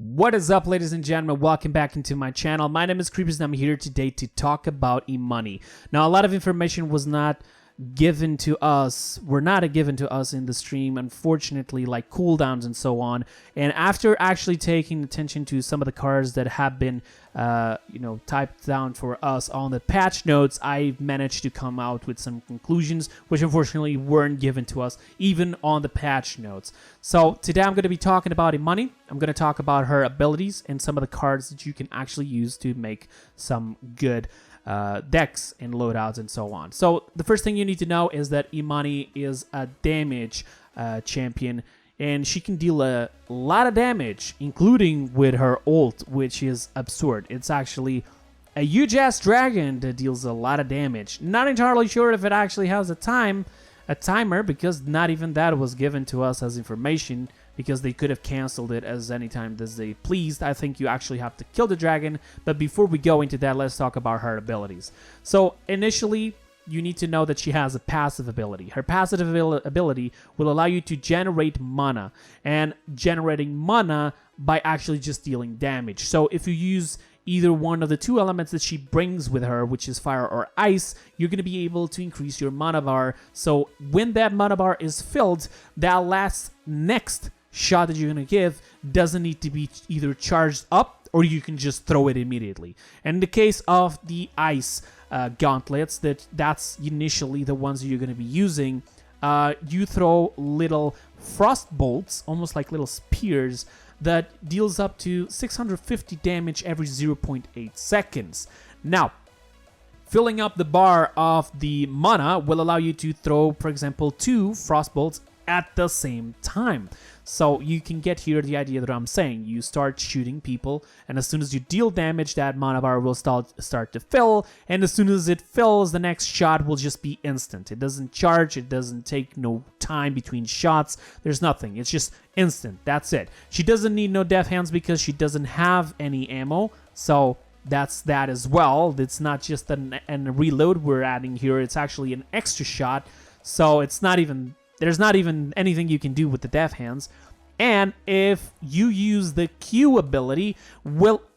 What is up, ladies and gentlemen? Welcome back into my channel. My name is Kreepers and I'm here today to talk about Imani. Now, a lot of information was not given to us, given to us in the stream, unfortunately, like cooldowns and so on. And after actually taking attention to some of the cards that have been typed down for us on the patch notes, I managed to come out with some conclusions which unfortunately weren't given to us even on the patch notes. So today I'm going to be talking about Imani. I'm going to talk about her abilities and some of the cards that you can actually use to make some good decks and loadouts and so on. So the first thing you need to know is that Imani is a damage champion, and she can deal a lot of damage, including with her ult, which is absurd. It's actually a huge ass dragon that deals a lot of damage. Not entirely sure if it actually has a timer, because not even that was given to us as information, because they could have canceled it as any time as they pleased. I think you actually have to kill the dragon. But before we go into that, let's talk about her abilities. So initially, you need to know that she has a passive ability. Her passive ability will allow you to generate mana, and generating mana by actually just dealing damage. So if you use either one of the two elements that she brings with her, which is fire or ice, you're going to be able to increase your mana bar. So when that mana bar is filled, that next shot that you're going to give doesn't need to be either charged up, or you can just throw it immediately. And in the case of the ice gauntlets, that's initially the ones that you're going to be using. You throw little frost bolts, almost like little spears, that deals up to 650 damage every 0.8 seconds. Now, filling up the bar of the mana will allow you to throw, for example, 2 frost bolts at the same time. So you can get here the idea that I'm saying. You start shooting people, and as soon as you deal damage, that mana bar will start to fill, and as soon as it fills, the next shot will just be instant. It doesn't charge, it doesn't take no time between shots, there's nothing. It's just instant, that's it. She doesn't need no death hands because she doesn't have any ammo, so that's that as well. It's not just a reload we're adding here, it's actually an extra shot, so there's not even anything you can do with the death hands. And if you use the Q ability,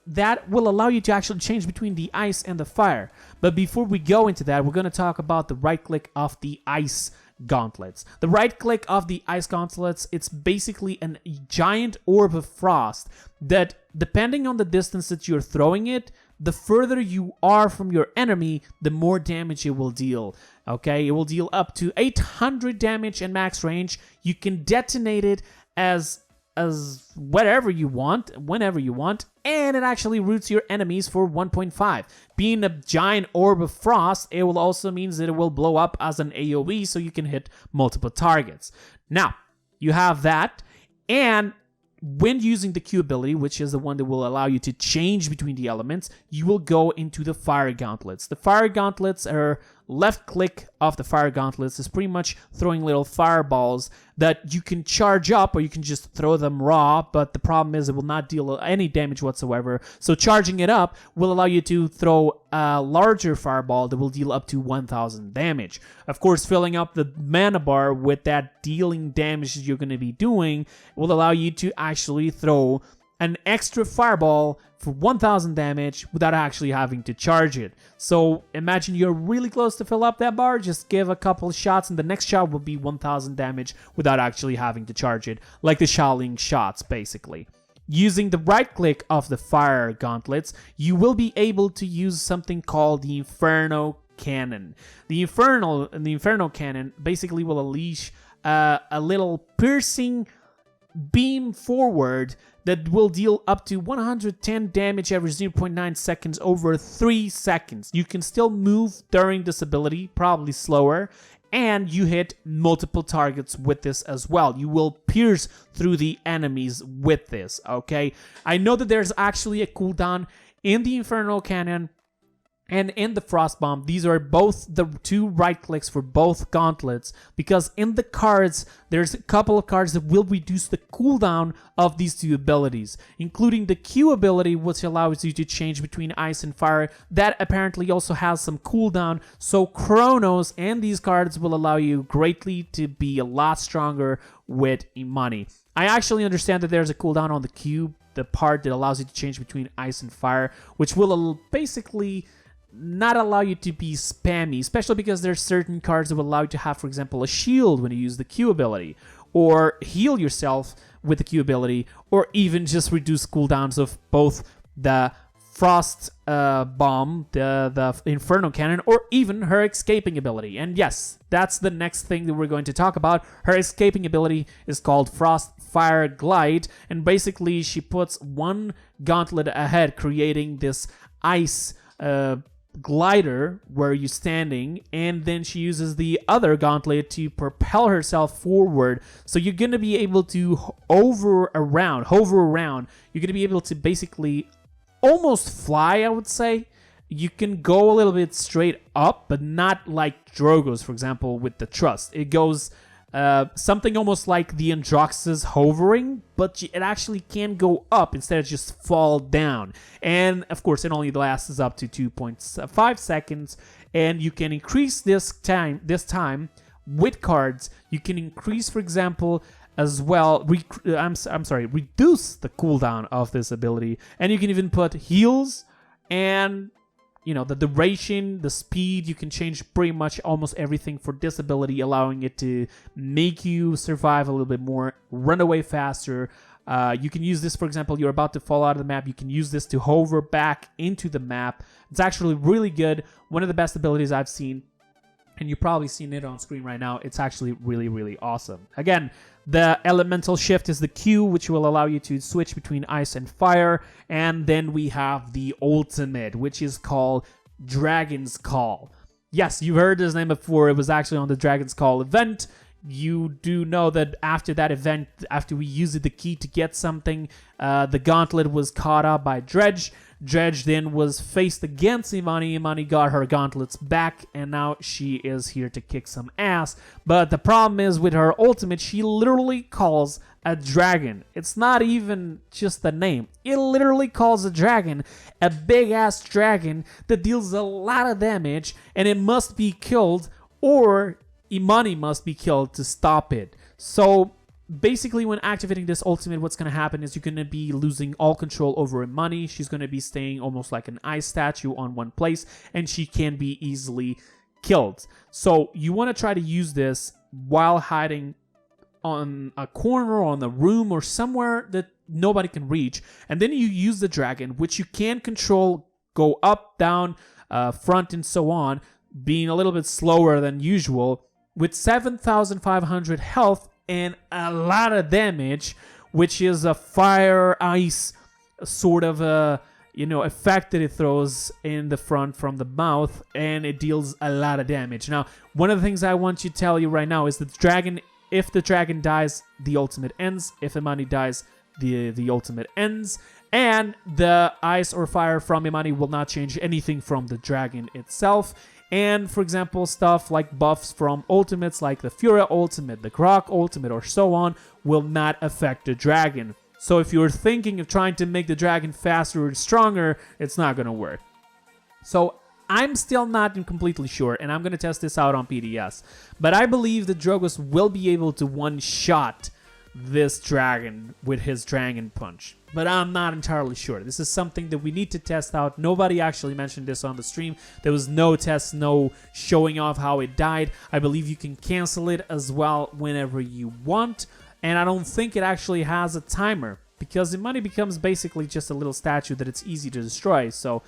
that will allow you to actually change between the ice and the fire. But before we go into that, we're going to talk about the right click of the ice gauntlets. The right click of the ice gauntlets, it's basically a giant orb of frost that, depending on the distance that you're throwing it, the further you are from your enemy, the more damage it will deal. Okay, it will deal up to 800 damage in max range. You can detonate it as whenever you want, and it actually roots your enemies for 1.5. Being a giant orb of frost, it will also means that it will blow up as an AoE, so you can hit multiple targets. Now, you have that, and when using the Q ability, which is the one that will allow you to change between the elements, you will go into the fire gauntlets. The fire gauntlets are left click of the fire gauntlets is pretty much throwing little fireballs that you can charge up, or you can just throw them raw, but the problem is it will not deal any damage whatsoever. So charging it up will allow you to throw a larger fireball that will deal up to 1000 damage. Of course, filling up the mana bar with that dealing damage that you're going to be doing will allow you to actually throw an extra fireball for 1000 damage without actually having to charge it. So imagine you're really close to fill up that bar, just give a couple shots and the next shot will be 1000 damage without actually having to charge it, like the Shaolin shots basically. Using the right click of the fire gauntlets, you will be able to use something called the Inferno Cannon. The Inferno Cannon basically will unleash a little piercing beam forward that will deal up to 110 damage every 0.9 seconds over 3 seconds. You can still move during this ability, probably slower, and you hit multiple targets with this as well. You will pierce through the enemies with this, okay? I know that there's actually a cooldown in the Inferno Cannon and in the Frost Bomb. These are both the 2 right clicks for both gauntlets, because in the cards, there's a couple of cards that will reduce the cooldown of these 2 abilities, including the Q ability, which allows you to change between ice and fire. That apparently also has some cooldown, so Chronos and these cards will allow you greatly to be a lot stronger with Imani. I actually understand that there's a cooldown on the Q the part that allows you to change between ice and fire, which will basically not allow you to be spammy, especially because there's certain cards that will allow you to have, for example, a shield when you use the Q ability, or heal yourself with the Q ability, or even just reduce cooldowns of both the Frost Bomb, the Inferno Cannon, or even her escaping ability. And yes, that's the next thing that we're going to talk about. Her escaping ability is called Frost Fire Glide, and basically she puts one gauntlet ahead, creating this ice glider where you're standing, and then she uses the other gauntlet to propel herself forward. So you're gonna be able to hover around. You're gonna be able to basically almost fly, I would say. You can go a little bit straight up, but not like Drogo's, for example, with the Trust. It goes something almost like the Androx's hovering, but it actually can go up instead of just fall down. And of course, it only lasts up to 2.5 seconds, and you can increase this time with cards. You can increase, for example, as well, reduce the cooldown of this ability, and you can even put heals and the duration, the speed. You can change pretty much almost everything for this ability, allowing it to make you survive a little bit more, run away faster. You can use this, for example, you're about to fall out of the map. You can use this to hover back into the map. It's actually really good. One of the best abilities I've seen, and you've probably seen it on screen right now. It's actually really, really awesome. Again, the elemental shift is the Q, which will allow you to switch between ice and fire. And then we have the ultimate, which is called Dragon's Call. Yes, you've heard this name before. It was actually on the Dragon's Call event. You do know that after that event, after we used the key to get something, the gauntlet was caught up by Dredge. Dredge then was faced against Imani. Imani got her gauntlets back, and now she is here to kick some ass. But the problem is with her ultimate, she literally calls a dragon. It's not even just the name. It literally calls a dragon, a big-ass dragon that deals a lot of damage, and it must be killed, or Imani must be killed to stop it. So basically, when activating this ultimate, what's going to happen is you're going to be losing all control over Imani. She's going to be staying almost like an ice statue on one place, and she can be easily killed. So you want to try to use this while hiding on a corner or on the room or somewhere that nobody can reach. And then you use the dragon, which you can control, go up, down, front, and so on, being a little bit slower than usual, with 7,500 health and a lot of damage, which is a fire ice sort of a effect that it throws in the front from the mouth, and it deals a lot of damage. Now, one of the things I want to tell you right now is that if the dragon dies, the ultimate ends. If Imani dies, the ultimate ends. And the ice or fire from Imani will not change anything from the dragon itself. And, for example, stuff like buffs from ultimates like the Fury ultimate, the Grok ultimate, or so on, will not affect the dragon. So if you're thinking of trying to make the dragon faster or stronger, it's not going to work. So I'm still not completely sure, and I'm going to test this out on PDS. But I believe that Drogoz will be able to one-shot this dragon with his Dragon Punch. But I'm not entirely sure. This is something that we need to test out. Nobody actually mentioned this on the stream. There was no test, no showing off how it died. I believe you can cancel it as well whenever you want. And I don't think it actually has a timer, because Imani becomes basically just a little statue that it's easy to destroy. So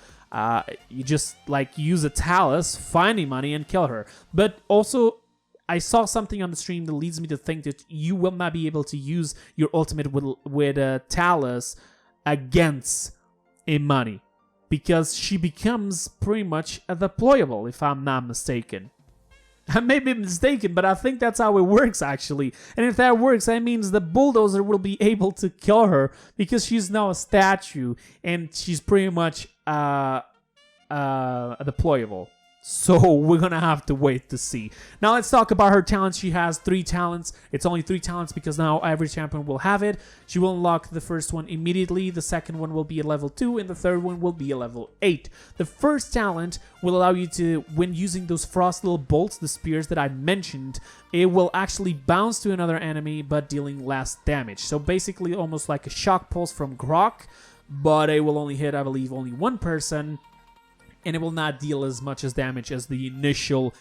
you just use a Tallents, find Imani, and kill her. But also, I saw something on the stream that leads me to think that you will not be able to use your ultimate with Tallents against Imani, because she becomes pretty much a deployable, if I'm not mistaken. I may be mistaken, but I think that's how it works, actually. And if that works, that means the bulldozer will be able to kill her, because she's now a statue, and she's pretty much a deployable. So we're gonna have to wait to see. Now let's talk about her talents. She has 3 talents. It's only 3 talents because now every champion will have it. She will unlock the first one immediately. The second one will be a level 2 and the third one will be a level 8. The first talent will allow you to, when using those frost little bolts, the spears that I mentioned, it will actually bounce to another enemy but dealing less damage. So basically almost like a shock pulse from Grok, but it will only hit, I believe, only one person. And it will not deal as much as damage as the initial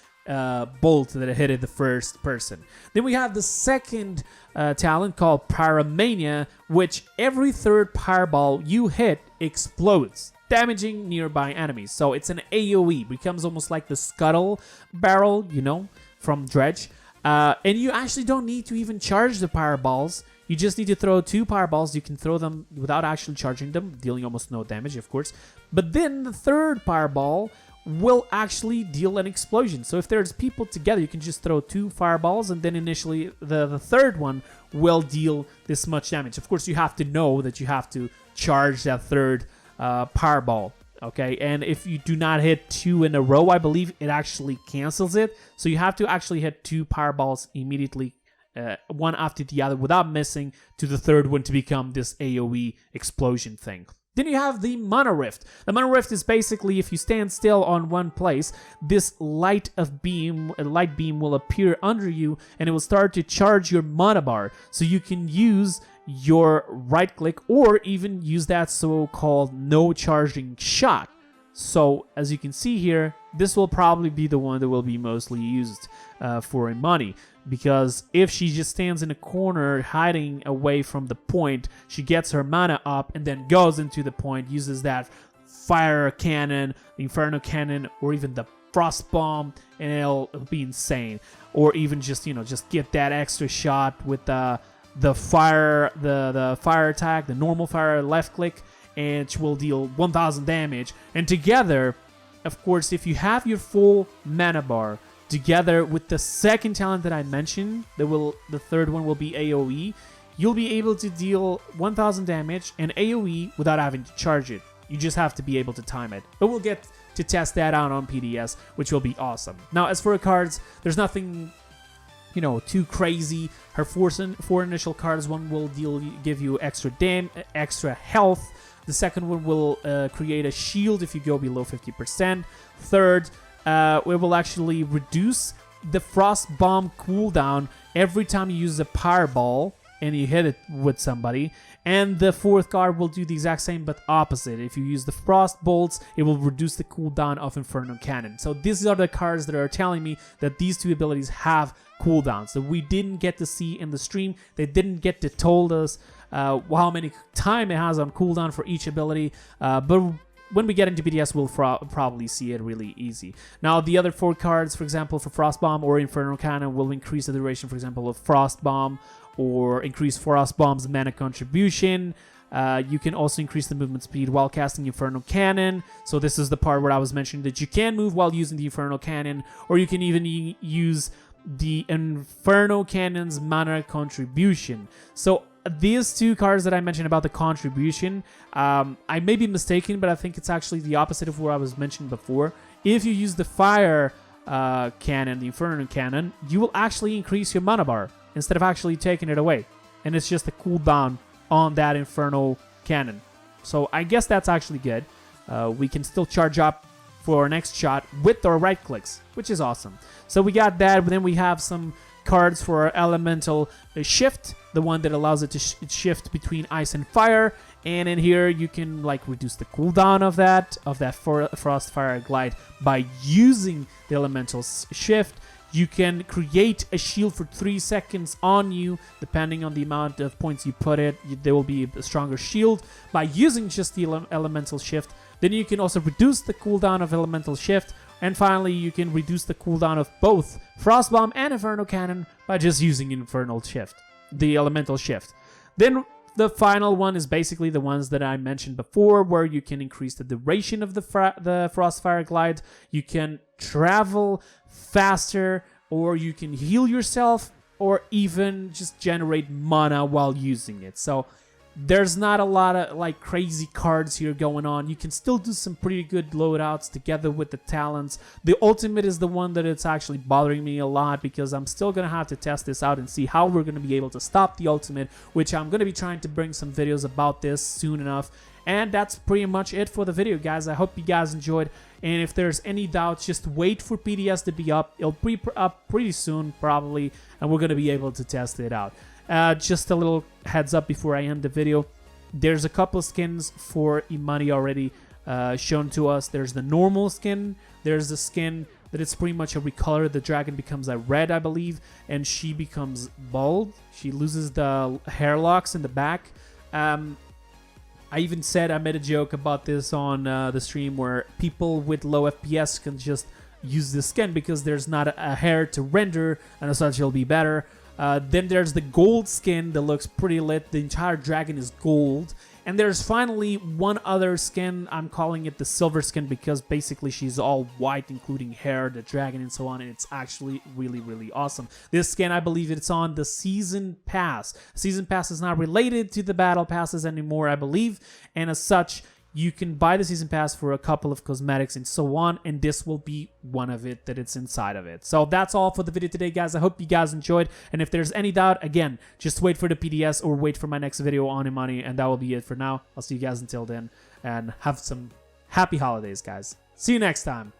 bolt that hit the first person. Then we have the second talent called Pyromania, which every third fireball you hit explodes, damaging nearby enemies. So it's an AoE, becomes almost like the scuttle barrel, you know, from Dredge. And you actually don't need to even charge the fireballs. You just need to throw 2 fireballs. You can throw them without actually charging them, dealing almost no damage, of course. But then the third fireball will actually deal an explosion. So if there's people together, you can just throw 2 fireballs, and then initially the third one will deal this much damage. Of course, you have to know that you have to charge that third fireball. Okay, and if you do not hit 2 in a row, I believe it actually cancels it. So you have to actually hit 2 fireballs immediately, one after the other, without missing, to the third one to become this AoE explosion thing. Then you have the Mana Rift. The Mana Rift is basically, if you stand still on one place, this light beam will appear under you, and it will start to charge your mana bar. So you can use your right click or even use that so-called no charging shot. So as you can see here, this will probably be the one that will be mostly used for Imani, because if she just stands in a corner hiding away from the point, she gets her mana up and then goes into the point, uses that fire cannon, the inferno cannon, or even the frost bomb, and it'll be insane. Or even just, you know, just get that extra shot with the fire attack, the normal fire left click, and she will deal 1000 damage. And together, of course, if you have your full mana bar together with the second talent that I mentioned, the third one will be AoE, you'll be able to deal 1000 damage and AoE without having to charge it. You just have to be able to time it. But we'll get to test that out on PDS, which will be awesome. Now, as for her cards, there's nothing, you know, too crazy. Her four initial cards, one will give you extra health. The second one will create a shield if you go below 50%. Third, it will actually reduce the frost bomb cooldown every time you use a fireball and you hit it with somebody. And the fourth card will do the exact same but opposite. If you use the frost bolts, it will reduce the cooldown of Inferno Cannon. So these are the cards that are telling me that these 2 abilities have cooldowns that we didn't get to see in the stream. They didn't get to told us how many time it has on cooldown for each ability. But when we get into BDS, we'll probably see it really easy. Now, the other 4 cards, for example, for Frost Bomb or Inferno Cannon, will increase the duration, for example, of Frost Bomb, or increase Frost Bomb's mana contribution. You can also increase the movement speed while casting Inferno Cannon. So this is the part where I was mentioning that you can move while using the Inferno Cannon, or you can even use the Inferno Cannon's mana contribution. So these 2 cards that I mentioned about the contribution, I may be mistaken, but I think it's actually the opposite of what I was mentioning before. If you use the fire cannon, the Inferno Cannon, you will actually increase your mana bar instead of actually taking it away. And it's just a cooldown on that Inferno Cannon. So I guess that's actually good. We can still charge up for our next shot with our right clicks, which is awesome. So we got that, but then we have some cards for our elemental shift, the one that allows it to shift between ice and fire. And in here you can like reduce the cooldown of that frost fire glide by using the elemental shift. You can create a shield for 3 seconds on you, depending on the amount of points you put it. There will be a stronger shield by using just the elemental shift. Then you can also reduce the cooldown of elemental shift. And finally, you can reduce the cooldown of both Frost Bomb and Inferno Cannon by just using the elemental shift. Then the final one is basically the ones that I mentioned before, where you can increase the duration of the Frostfire Glide. You can travel faster, or you can heal yourself, or even just generate mana while using it. So There's not a lot of like crazy cards here going on. You can still do some pretty good loadouts together with the talents. The ultimate is the one that it's actually bothering me a lot, because I'm still going to have to test this out and see how we're going to be able to stop the ultimate, which I'm going to be trying to bring some videos about this soon enough. And that's pretty much it for the video, guys. I hope you guys enjoyed. And if there's any doubts, just wait for PDS to be up. It'll be up pretty soon, probably, and we're going to be able to test it out. Just a little heads up before I end the video. There's a couple of skins for Imani already shown to us. There's the normal skin. There's the skin that it's pretty much a recolor. The dragon becomes a red, I believe, and she becomes bald. She loses the hair locks in the back. I even said, I made a joke about this on the stream, where people with low FPS can just use this skin because there's not a hair to render, and as such it'll be better. Then there's the gold skin that looks pretty lit. The entire dragon is gold. And there's finally one other skin. I'm calling it the silver skin because basically she's all white, including hair, the dragon, and so on. And it's actually really, really awesome. This skin, I believe it's on the Season Pass. Season Pass is not related to the Battle Passes anymore, I believe. And as such, you can buy the Season Pass for a couple of cosmetics and so on, and this will be one of it that it's inside of it. So that's all for the video today, guys. I hope you guys enjoyed, and if there's any doubt, again, just wait for the PDS or wait for my next video on Imani, and that will be it for now. I'll see you guys until then, and have some happy holidays, guys. See you next time.